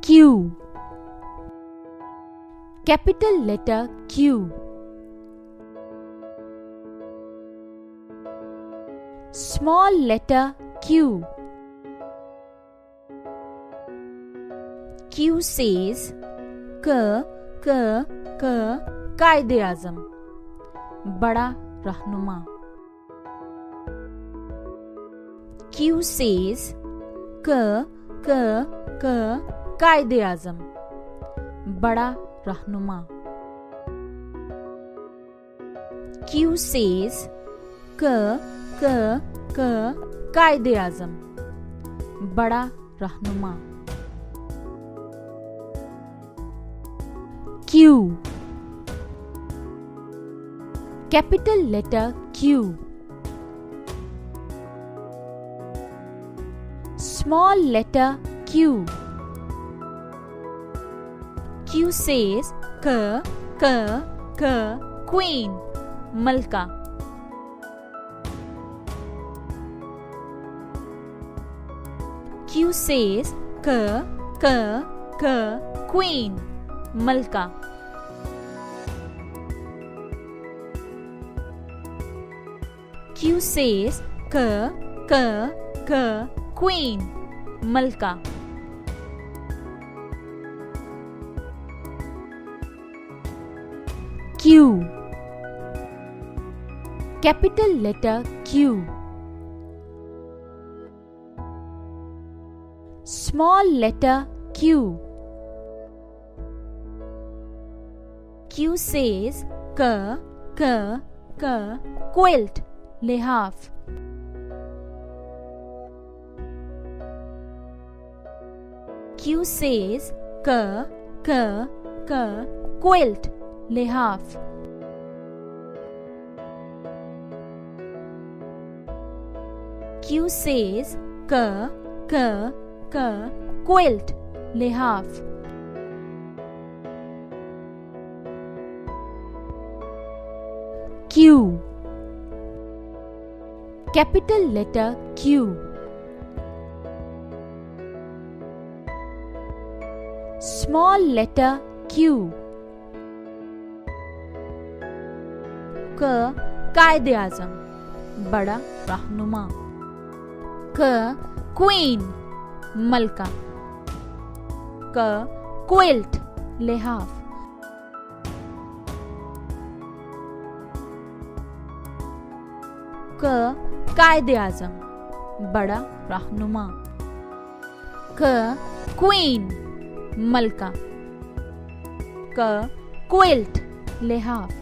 Q. Capital letter Q. Small letter Q. Q says क कायदे आज़म, बड़ा रहनुमा. Q says क कायदे आज़म, बड़ा रहनुमा. Q says क कायदे आज़म, बड़ा रहनुमा. Q. Capital letter Q. Small letter Q. Q says क queen, मलका. Q says क queen, मलका. Q says क queen, मलका. Q. Capital letter Q. Small letter Q. Q says क quilt, लिहाफ. Q says क quilt, लिहाफ. Q says क quilt, लिहाफ. Q. Capital letter Q. Small letter Q. क कायदे आज़म, बड़ा रहनुमा. क क्वीन, मलका. क क्विल्ट, लिहाफ. क कायदे आज़म, बड़ा रहनुमा. क क्वीन, मलका. क quilt, Lihaf.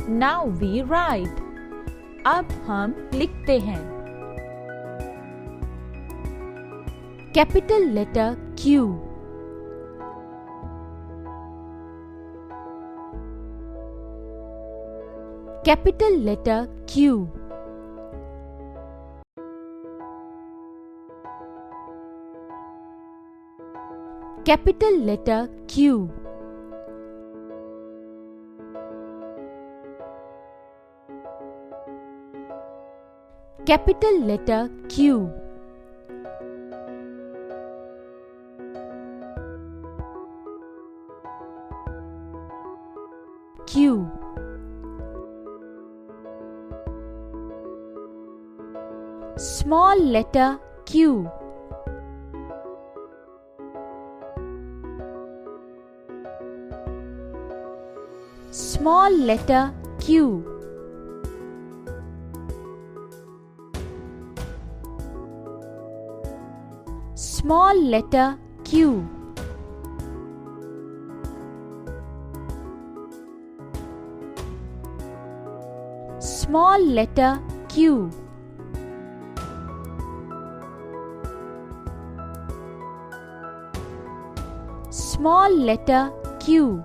Now we write. अब हम लिखते हैं. Capital letter Q. Capital letter Q. Capital letter Q. Capital letter Q. Q. Small letter Q. Small letter Q. Small letter Q. Small letter Q. Small letter Q.